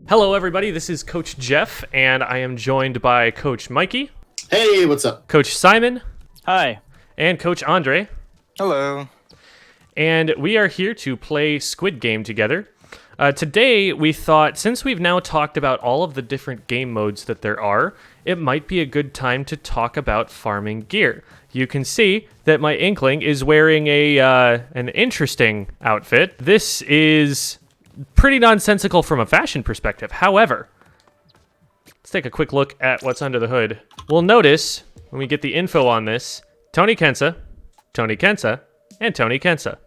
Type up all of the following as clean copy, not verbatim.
Hello, everybody. This is Coach Geoff, and I am joined by Coach Mikey. Hey, what's up? Coach Simon. Hi. And Coach Andre. Hello. And we are here to play Squid Game together. Today, we thought, since we've now talked about all of the different game modes that there are, it might be a good time to talk about farming gear. You can see that my Inkling is wearing an interesting outfit. This is pretty nonsensical from a fashion perspective. However, let's take a quick look at what's under the hood. We'll notice, when we get the info on this, Tony Kensa, and Tony Kensa.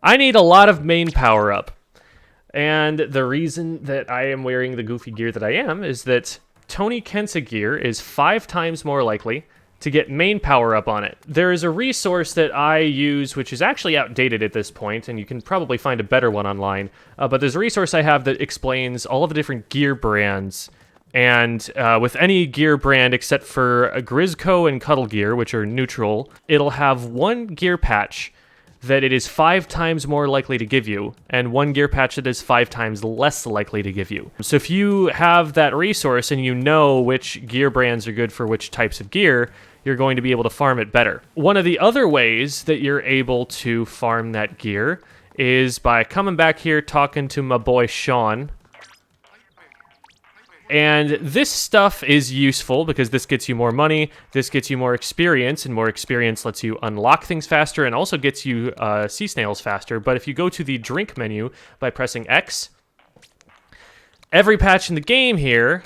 I need a lot of main power up. And the reason that I am wearing the goofy gear that I am is that Tony Kensa gear is 5 times more likely to get main power up on it. There is a resource that I use, which is actually outdated at this point, and you can probably find a better one online. But there's a resource I have that explains all of the different gear brands. And with any gear brand except for a Grizzco and Cuddle Gear, which are neutral, it'll have one gear patch that it is 5 times more likely to give you, and one gear patch that is 5 times less likely to give you. So if you have that resource and you know which gear brands are good for which types of gear, you're going to be able to farm it better. One of the other ways that you're able to farm that gear is by coming back here talking to my boy Sean. And this stuff is useful because this gets you more money, this gets you more experience, and more experience lets you unlock things faster and also gets you sea snails faster. But if you go to the drink menu by pressing X, every patch in the game here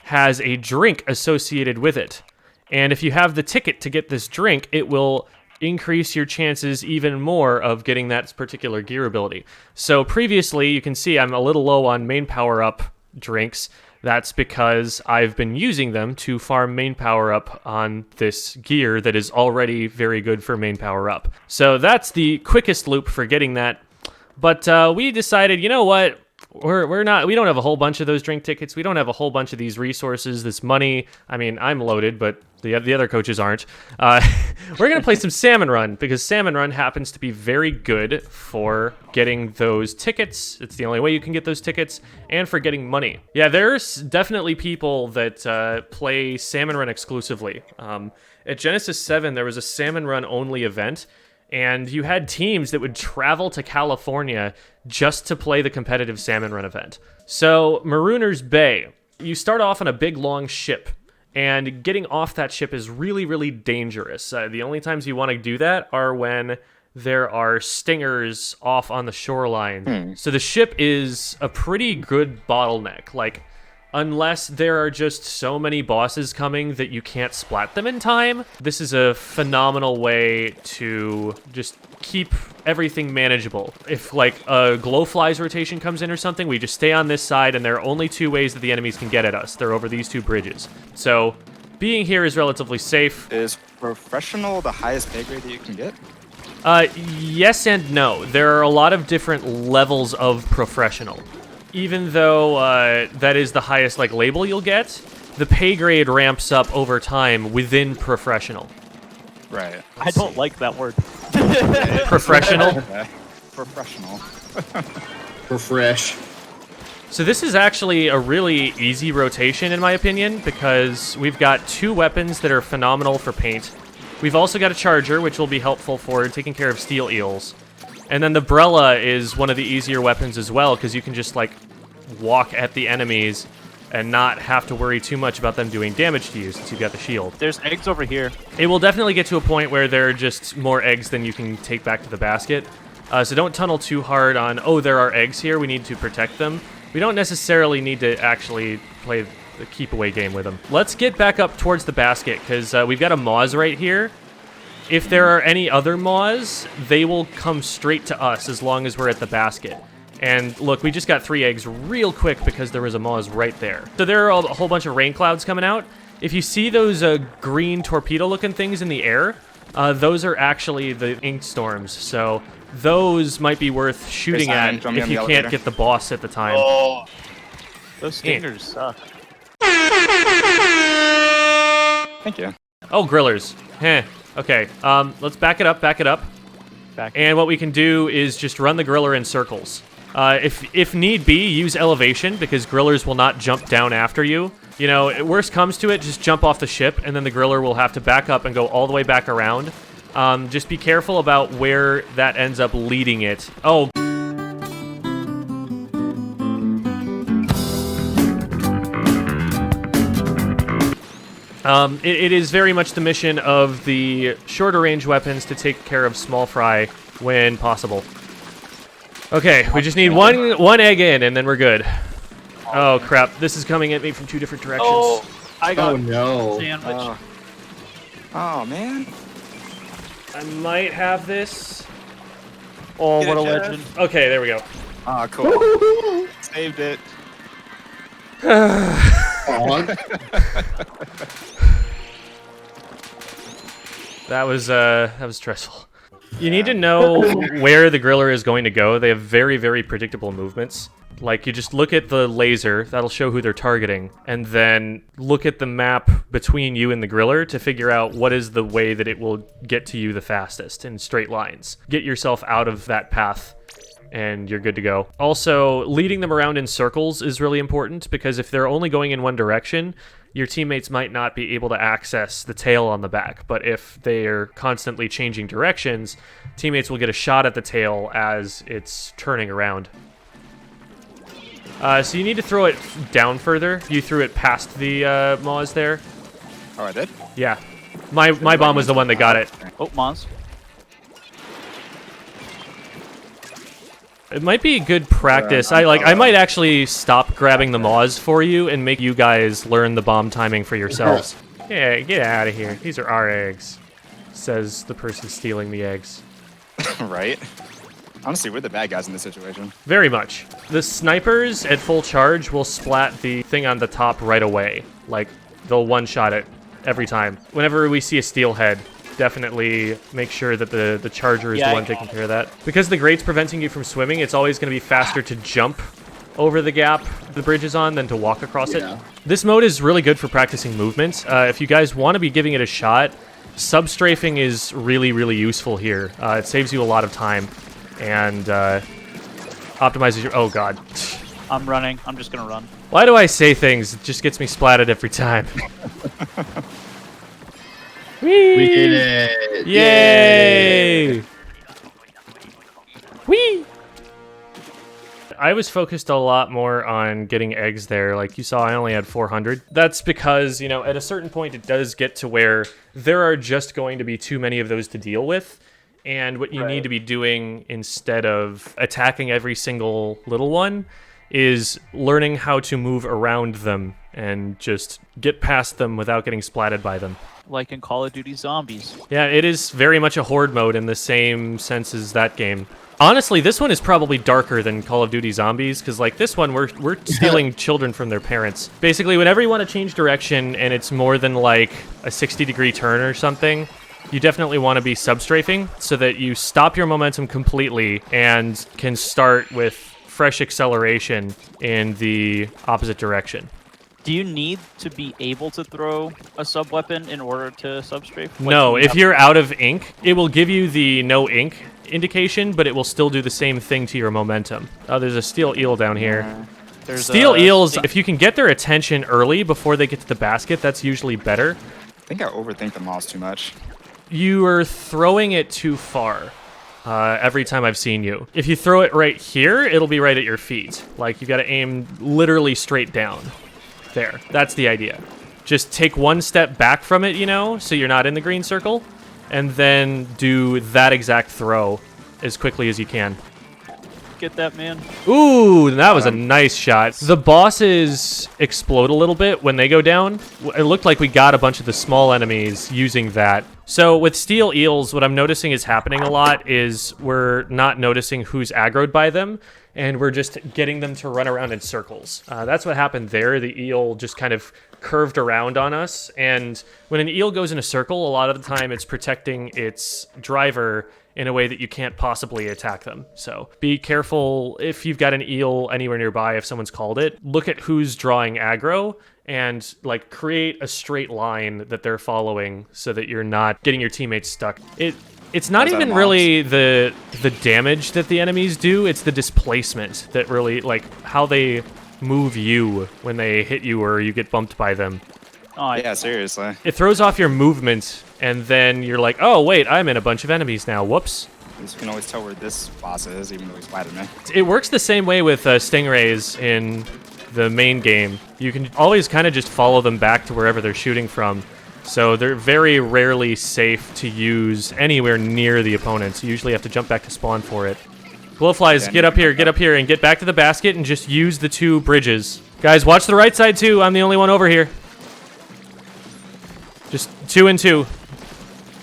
has a drink associated with it. And if you have the ticket to get this drink, it will increase your chances even more of getting that particular gear ability. So previously, you can see I'm a little low on main power up drinks. That's because I've been using them to farm main power up on this gear that is already very good for main power up. So that's the quickest loop for getting that. But we decided, you know what? We don't have a whole bunch of those drink tickets. We don't have a whole bunch of these resources, this money. I mean, I'm loaded, but the other coaches aren't. We're going to play some Salmon Run because Salmon Run happens to be very good for getting those tickets. It's the only way you can get those tickets, and for getting money. Yeah, there's definitely people that play Salmon Run exclusively. At Genesis 7, there was a Salmon Run only event, and you had teams that would travel to California just to play the competitive Salmon Run event. So, Marooner's Bay, you start off on a big, long ship, and getting off that ship is really, really dangerous. The only times you want to do that are when there are stingers off on the shoreline. So the ship is a pretty good bottleneck. Like, unless there are just so many bosses coming that you can't splat them in time, this is a phenomenal way to just keep everything manageable. If, like, a Glowflies rotation comes in or something, we just stay on this side, and there are only 2 ways that the enemies can get at us. They're over these 2 bridges. So, being here is relatively safe. Is professional the highest pay grade that you can get? Yes and no. There are a lot of different levels of professional. Even though that is the highest like label you'll get, the pay grade ramps up over time within professional. Right. I don't like that word. Professional? Professional. Refresh. So this is actually a really easy rotation in my opinion because we've got 2 weapons that are phenomenal for paint. We've also got a charger, which will be helpful for taking care of steel eels. And then the Brella is one of the easier weapons as well, because you can just, like, walk at the enemies and not have to worry too much about them doing damage to you since you've got the shield. There's eggs over here. It will definitely get to a point where there are just more eggs than you can take back to the basket. So don't tunnel too hard on, oh, there are eggs here, we need to protect them. We don't necessarily need to actually play the keep-away game with them. Let's get back up towards the basket, because we've got a Moz right here. If there are any other Moz, they will come straight to us as long as we're at the basket. And look, we just got 3 eggs real quick because there was a Moz right there. So there are a whole bunch of rain clouds coming out. If you see those green torpedo-looking things in the air, those are actually the ink storms. So those might be worth shooting at if you can't get the boss at the time. Oh, those stingers suck. Thank you. Oh, grillers. Heh. Okay, let's back it up. And what we can do is just run the griller in circles. If need be, use elevation, because grillers will not jump down after you. You know, worst comes to it, just jump off the ship, and then the griller will have to back up and go all the way back around. Just be careful about where that ends up leading it. Oh. It is very much the mission of the shorter range weapons to take care of small fry when possible. Okay, we just need one egg in, and then we're good. Oh crap! This is coming at me from 2 different directions. Oh, I got Oh no. sandwich. Oh, man. I might have this. Oh, Get what a it, Jeff. legend! Okay, there we go. Oh, cool. Saved it. Aw. That was stressful. You need to know where the griller is going to go. They have very, very predictable movements. Like, you just look at the laser, that'll show who they're targeting, and then look at the map between you and the griller to figure out what is the way that it will get to you the fastest in straight lines. Get yourself out of that path, and you're good to go. Also, leading them around in circles is really important, because if they're only going in one direction, your teammates might not be able to access the tail on the back. But if they are constantly changing directions, teammates will get a shot at the tail as it's turning around. So you need to throw it down further. You threw it past the Moz there. Oh, I did? Yeah. My bomb was the one that got it. Oh, Mons. It might be good practice. I might actually stop grabbing the Moz for you and make you guys learn the bomb timing for yourselves. Yeah, get out of here. These are our eggs, says the person stealing the eggs. Right? Honestly, we're the bad guys in this situation. Very much. The snipers at full charge will splat the thing on the top right away. Like, they'll one-shot it every time. Whenever we see a steelhead, definitely make sure that the charger is the one taking care of that. Because the grate's preventing you from swimming, it's always going to be faster to jump over the gap the bridge is on than to walk across it. This mode is really good for practicing movements. If you guys want to be giving it a shot, sub-strafing is really, really useful here. It saves you a lot of time and optimizes your... Oh, God. I'm running. I'm just gonna run. Why do I say things? It just gets me splatted every time. Whee! We did it. Yay! Whee! I was focused a lot more on getting eggs there. Like you saw, I only had 400. That's because, you know, at a certain point, it does get to where there are just going to be too many of those to deal with. And what you need to be doing instead of attacking every single little one is learning how to move around them and just get past them without getting splatted by them. Like in Call of Duty Zombies. Yeah, it is very much a horde mode in the same sense as that game. Honestly, this one is probably darker than Call of Duty Zombies, because like this one, we're stealing children from their parents. Basically, whenever you want to change direction and it's more than like a 60-degree turn or something, you definitely want to be sub-strafing so that you stop your momentum completely and can start with fresh acceleration in the opposite direction. Do you need to be able to throw a sub-weapon in order to sub-strafe? Like, No, you if have- you're out of ink, it will give you the no ink indication, but it will still do the same thing to your momentum. Oh, there's a steel eel down here. There's Steel a eels, stink- if you can get their attention early before they get to the basket, that's usually better. I think I overthink the Moss too much. You are throwing it too far every time I've seen you. If you throw it right here, it'll be right at your feet. Like, you got to aim literally straight down. There. That's the idea. Just take one step back from it, you know, so you're not in the green circle, and then do that exact throw as quickly as you can. Get that, man. Ooh, that was a nice shot. The bosses explode a little bit when they go down. It looked like we got a bunch of the small enemies using that. So with steel eels, what I'm noticing is happening a lot is we're not noticing who's aggroed by them, and we're just getting them to run around in circles. That's what happened there. The eel just kind of curved around on us, and when an eel goes in a circle, a lot of the time it's protecting its driver in a way that you can't possibly attack them. So be careful if you've got an eel anywhere nearby, if someone's called it, look at who's drawing aggro and like create a straight line that they're following so that you're not getting your teammates stuck. It's not Runs out of even mobs. really the damage that the enemies do, it's the displacement that really, like, how they move you when they hit you or you get bumped by them. Oh, Yeah, seriously. It throws off your movement, and then you're like, oh, wait, I'm in a bunch of enemies now. Whoops. At least we can always tell where this boss is, even though he's flattered me. It works the same way with stingrays in the main game. You can always kind of just follow them back to wherever they're shooting from. So they're very rarely safe to use anywhere near the opponents. You usually have to jump back to spawn for it. Glowflies, get up here, and get back to the basket and just use the 2 bridges. Guys, watch the right side too. I'm the only one over here. Just 2 and 2.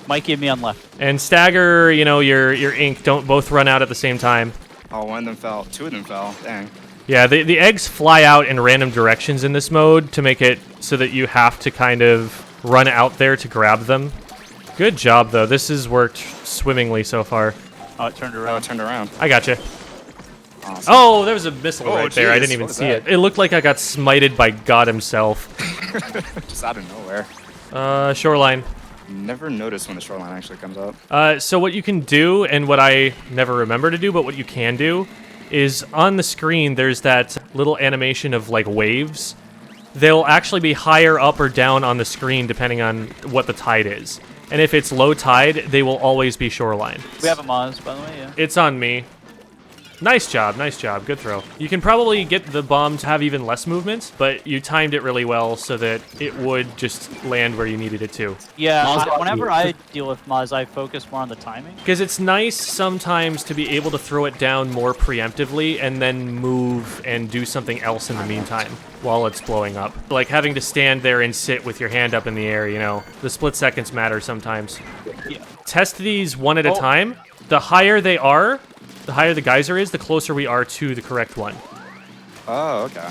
Mike gave me on left. And stagger, you know, your ink. Don't both run out at the same time. Oh, one of them fell. 2 of them fell. Dang. Yeah, the eggs fly out in random directions in this mode to make it so that you have to kind of run out there to grab them. Good job, though. This has worked swimmingly so far. Oh, it turned Oh, around. it turned around. I gotcha. Awesome. Oh, there was a missile Oh, right there. I jeez, didn't even what was see that? it. It looked like I got smited by God himself. Just out of nowhere. Shoreline. Never noticed when the shoreline actually comes up. So what you can do, and what I never remember to do, but what you can do, is on the screen there's that little animation of like waves. They'll actually be higher up or down on the screen depending on what the tide is. And if it's low tide, they will always be shoreline. We have a Moz, by the way, yeah. It's on me. Nice job, good throw. You can probably get the bomb to have even less movement, but you timed it really well so that it would just land where you needed it to. Yeah, Moz whenever I deal with Moz, I focus more on the timing. Because it's nice sometimes to be able to throw it down more preemptively and then move and do something else in the meantime while it's blowing up. Like having to stand there and sit with your hand up in the air, you know. The split seconds matter sometimes. Yeah. Test these one at a time. The higher they are, the higher the geyser is, the closer we are to the correct one. Oh, okay.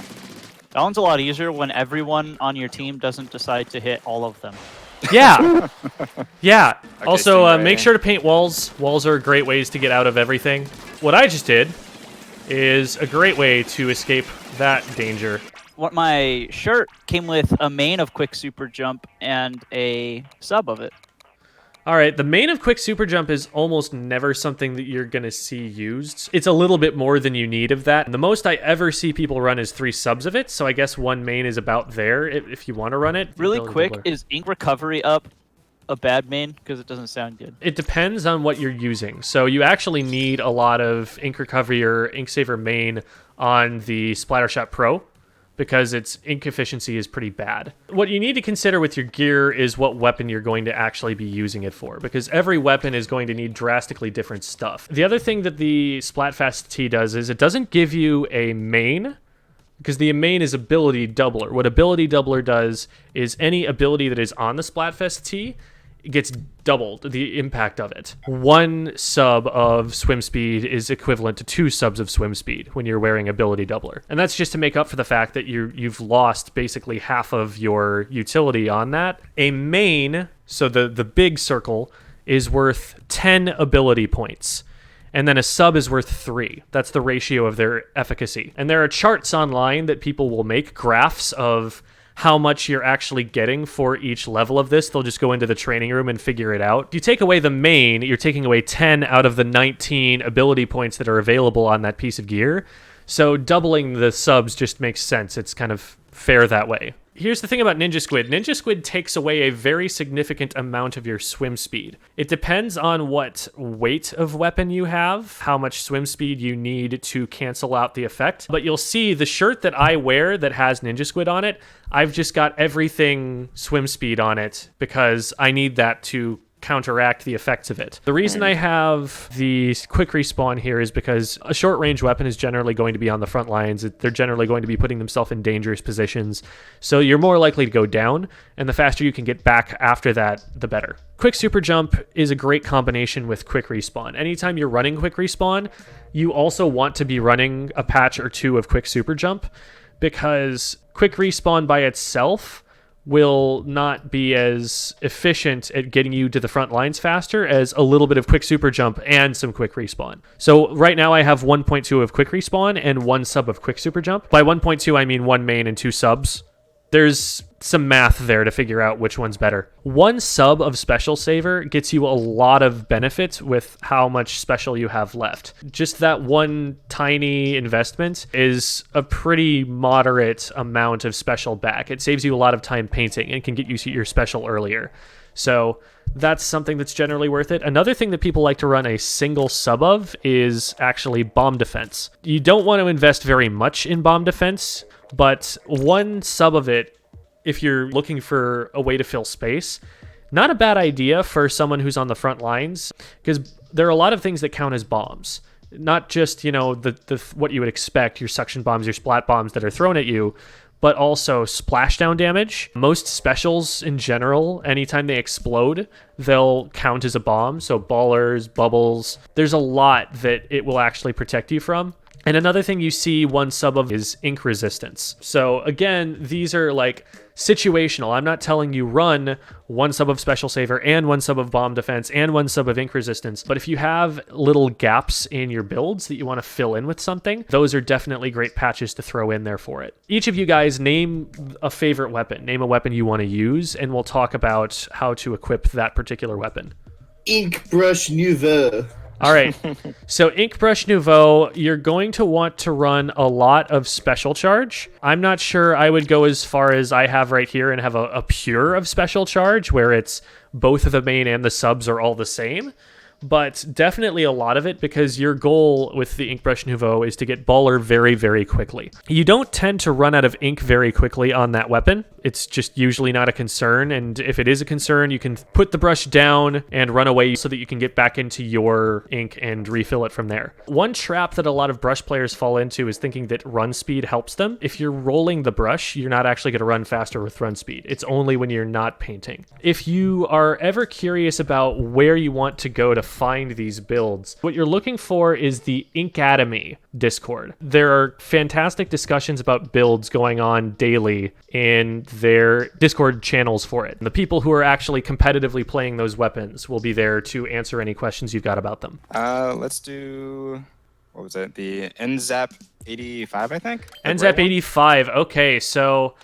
That one's a lot easier when everyone on your team doesn't decide to hit all of them. Yeah. Yeah. Okay, Also, Stingray. make sure to paint walls. Walls are great ways to get out of everything. What I just did is a great way to escape that danger. What my shirt came with a main of quick super jump and a sub of it. All right, the main of quick super jump is almost never something that you're going to see used. It's a little bit more than you need of that. The most I ever see people run is 3 subs of it, so I guess 1 main is about there if you want to run it. Really Ability quick, doubler. is ink recovery up a bad main? Because it doesn't sound good. It depends on what you're using. So you actually need a lot of ink recovery or ink saver main on the Splattershot Pro, because its ink efficiency is pretty bad. What you need to consider with your gear is what weapon you're going to actually be using it for, because every weapon is going to need drastically different stuff. The other thing that the Splatfast T does is it doesn't give you a main, because the main is ability doubler. What ability doubler does is any ability that is on the Splatfest T gets doubled, the impact of it. 1 sub of swim speed is equivalent to 2 subs of swim speed when you're wearing ability doubler. And that's just to make up for the fact that you've lost basically half of your utility on that. A main, so the big circle, is worth 10 ability points. And then a sub is worth 3. That's the ratio of their efficacy. And there are charts online that people will make, graphs of how much you're actually getting for each level of this. They'll just go into the training room and figure it out. If you take away the main, you're taking away 10 out of the 19 ability points that are available on that piece of gear. So doubling the subs just makes sense. It's kind of fair that way. Here's the thing about Ninja Squid. Ninja Squid takes away a very significant amount of your swim speed. It depends on what weight of weapon you have, how much swim speed you need to cancel out the effect. But you'll see the shirt that I wear that has Ninja Squid on it, I've just got everything swim speed on it because I need that to counteract the effects of it. The reason I have the quick respawn here is because a short range weapon is generally going to be on the front lines. They're generally going to be putting themselves in dangerous positions. So you're more likely to go down, and the faster you can get back after that, the better. Quick super jump is a great combination with quick respawn. Anytime you're running quick respawn, you also want to be running a patch or 2 of quick super jump, because quick respawn by itself will not be as efficient at getting you to the front lines faster as a little bit of quick super jump and some quick respawn. So right now I have 1.2 of quick respawn and 1 sub of quick super jump. By 1.2 I mean 1 main and 2 subs. There's some math there to figure out which one's better. One sub of Special Saver gets you a lot of benefits with how much special you have left. Just that one tiny investment is a pretty moderate amount of special back. It saves you a lot of time painting and can get you your special earlier. So that's something that's generally worth it. Another thing that people like to run a single sub of is actually bomb defense. You don't want to invest very much in bomb defense, but one sub of it, if you're looking for a way to fill space, not a bad idea for someone who's on the front lines, because there are a lot of things that count as bombs. Not just, the what you would expect, your suction bombs, your splat bombs that are thrown at you, but also splashdown damage. Most specials in general, anytime they explode, they'll count as a bomb. So ballers, bubbles, there's a lot that it will actually protect you from. And another thing you see one sub of is ink resistance. So again, these are like situational. I'm not telling you run one sub of Special Saver and one sub of bomb defense and one sub of ink resistance. But if you have little gaps in your builds that you want to fill in with something, those are definitely great patches to throw in there for it. Each of you guys name a favorite weapon. Name a weapon you want to use, and we'll talk about how to equip that particular weapon. Ink Brush Nouveau. All right, so Ink Brush Nouveau, you're going to want to run a lot of Special Charge. I'm not sure I would go as far as I have right here and have a pure of Special Charge, where it's both of the main and the subs are all the same. But definitely a lot of it, because your goal with the Ink Brush Nouveau is to get baller very, very quickly. You don't tend to run out of ink very quickly on that weapon. It's just usually not a concern, and if it is a concern, you can put the brush down and run away so that you can get back into your ink and refill it from there. One trap that a lot of brush players fall into is thinking that run speed helps them. If you're rolling the brush, you're not actually going to run faster with run speed. It's only when you're not painting. If you are ever curious about where you want to go to find these builds, what you're looking for is the Inkademy Discord. There are fantastic discussions about builds going on daily in their Discord channels for it. And the people who are actually competitively playing those weapons will be there to answer any questions you've got about them. Let's do, what was it? The NZAP 85, I think? NZAP 85. Okay, so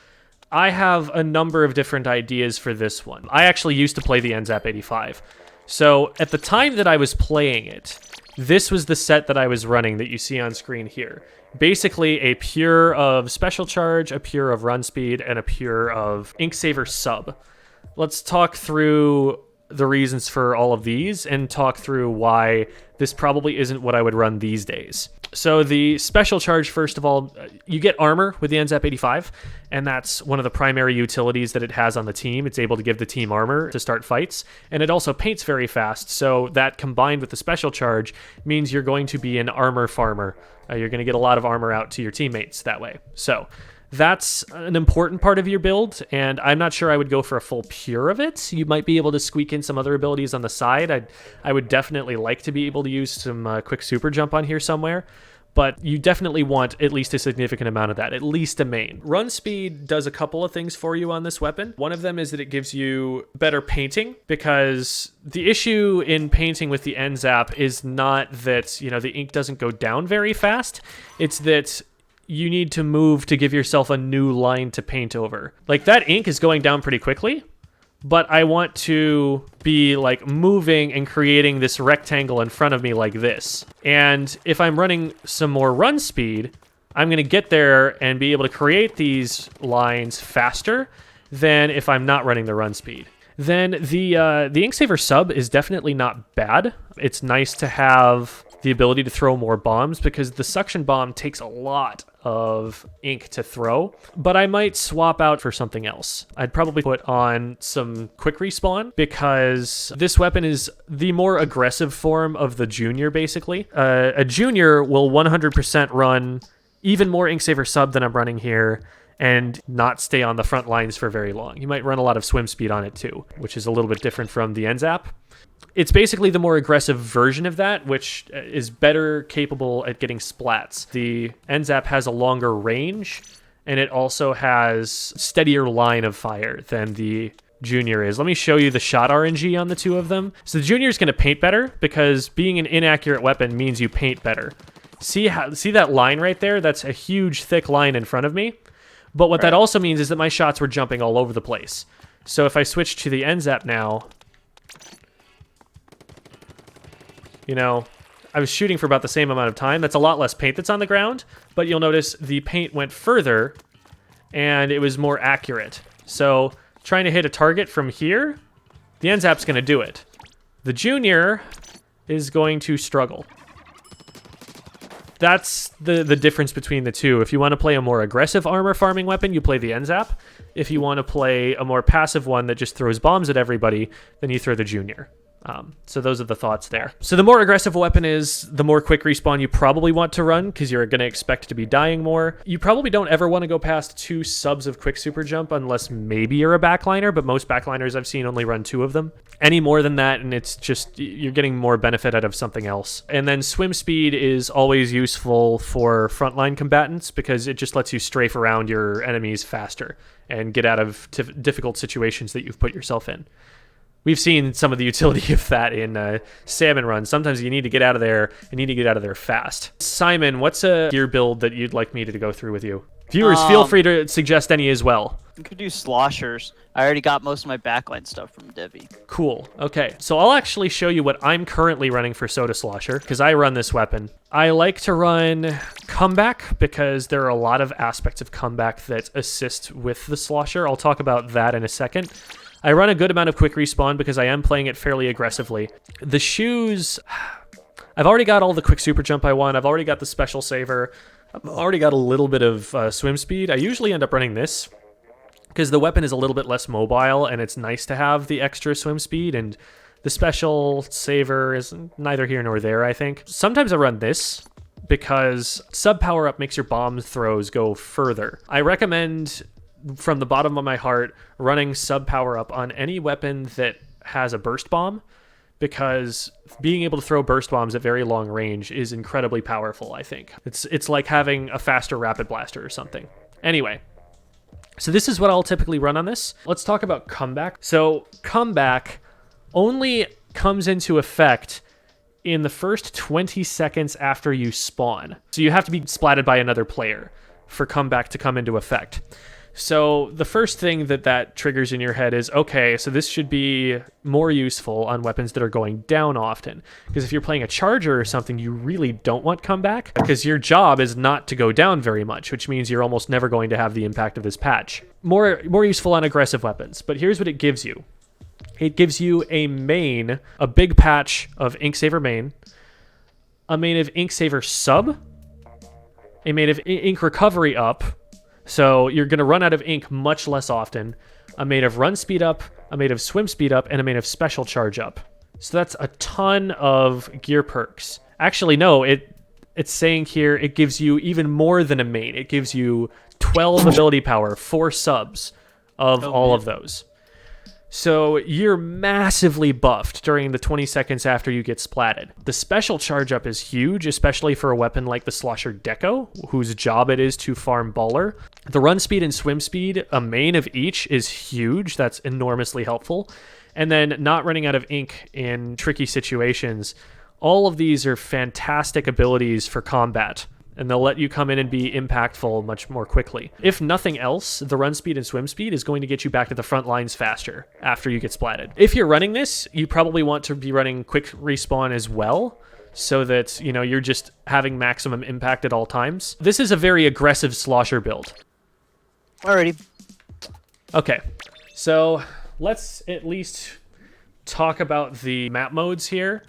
I have a number of different ideas for this one. I actually used to play the NZAP 85. So at the time that I was playing it, this was the set that I was running that you see on screen here. Basically a pure of Special Charge, a pure of Run Speed, and a pure of Ink Saver sub. Let's talk through the reasons for all of these and talk through why this probably isn't what I would run these days. So the Special Charge, first of all, you get armor with the NZAP 85, and that's one of the primary utilities that it has on the team. It's able to give the team armor to start fights, and it also paints very fast, so that combined with the Special Charge means you're going to be an armor farmer. You're going to get a lot of armor out to your teammates that way. So that's an important part of your build, and I'm not sure I would go for a full pure of it. You might be able to squeak in some other abilities on the side. I would definitely like to be able to use some quick super jump on here somewhere, but you definitely want at least a significant amount of that, at least a main. Run speed does a couple of things for you on this weapon. One of them is that it gives you better painting, because the issue in painting with the NZAP is not that, the ink doesn't go down very fast. It's that you need to move to give yourself a new line to paint over. Like, that ink is going down pretty quickly, but I want to be like moving and creating this rectangle in front of me like this. And if I'm running some more run speed, I'm going to get there and be able to create these lines faster than if I'm not running the run speed. Then the Inksaver sub is definitely not bad. It's nice to have the ability to throw more bombs, because the suction bomb takes a lot of ink to throw, but I might swap out for something else. I'd probably put on some quick respawn, because this weapon is the more aggressive form of the junior, basically. A junior will 100% run even more Inksaver sub than I'm running here, and not stay on the front lines for very long. You might run a lot of swim speed on it too, which is a little bit different from the NZAP. It's basically the more aggressive version of that, which is better capable at getting splats. The NZAP has a longer range, and it also has steadier line of fire than the junior is. Let me show you the shot RNG on the two of them. So the junior is going to paint better, because being an inaccurate weapon means you paint better. See that line right there? That's a huge thick line in front of me. But what that Right. also means is that my shots were jumping all over the place. So if I switch to the NZAP now, you know, I was shooting for about the same amount of time. That's a lot less paint that's on the ground, but you'll notice the paint went further and it was more accurate. So trying to hit a target from here, the NZAP's going to do it. The Junior is going to struggle. That's the difference between the two. If you want to play a more aggressive armor farming weapon, you play the NZAP. If you want to play a more passive one that just throws bombs at everybody, then you throw the Junior. So those are the thoughts there. So the more aggressive a weapon is, the more quick respawn you probably want to run, because you're going to expect to be dying more. You probably don't ever want to go past 2 subs of quick super jump unless maybe you're a backliner, but most backliners I've seen only run 2 of them. Any more than that, and it's just, you're getting more benefit out of something else. And then swim speed is always useful for frontline combatants, because it just lets you strafe around your enemies faster and get out of difficult situations that you've put yourself in. We've seen some of the utility of that in salmon runs. Sometimes you need to get out of there, and you need to get out of there fast. Simon, what's a gear build that you'd like me to go through with you? Viewers, feel free to suggest any as well. You could do sloshers. I already got most of my backline stuff from Devi. Cool. Okay, so I'll actually show you what I'm currently running for Soda Slosher, because I run this weapon. I like to run Comeback, because there are a lot of aspects of Comeback that assist with the Slosher. I'll talk about that in a second. I run a good amount of quick respawn because I am playing it fairly aggressively. The shoes, I've already got all the quick super jump I want. I've already got the special saver. I've already got a little bit of swim speed. I usually end up running this because the weapon is a little bit less mobile, and it's nice to have the extra swim speed, and the special saver is neither here nor there, I think. Sometimes I run this because sub power up makes your bomb throws go further. I recommend, from the bottom of my heart, running sub power up on any weapon that has a burst bomb, because being able to throw burst bombs at very long range is incredibly powerful, I think. It's like having a faster rapid blaster or something. Anyway, so this is what I'll typically run on this. Let's talk about Comeback. So Comeback only comes into effect in the first 20 seconds after you spawn. So you have to be splatted by another player for Comeback to come into effect. So the first thing that triggers in your head is, okay, so this should be more useful on weapons that are going down often. Because if you're playing a charger or something, you really don't want Comeback, because your job is not to go down very much, which means you're almost never going to have the impact of this patch. More useful on aggressive weapons, but here's what it gives you. It gives you a main, a big patch of Inksaver main, a main of Inksaver sub, a main of Ink recovery up, so you're going to run out of ink much less often, a main of run speed up, a main of swim speed up, and a main of special charge up. So that's a ton of gear perks. Actually, no, it's saying here it gives you even more than a main. It gives you 12 ability power, 4 subs of all of those. So you're massively buffed during the 20 seconds after you get splatted. The special charge up is huge, especially for a weapon like the Slosher Deco, whose job it is to farm baller. The run speed and swim speed, a main of each, is huge. That's enormously helpful. And then not running out of ink in tricky situations. All of these are fantastic abilities for combat, and they'll let you come in and be impactful much more quickly. If nothing else, the run speed and swim speed is going to get you back to the front lines faster after you get splatted. If you're running this, you probably want to be running quick respawn as well, so that, you know, you're just having maximum impact at all times. This is a very aggressive slosher build. Alrighty. Okay, so let's at least talk about the map modes here.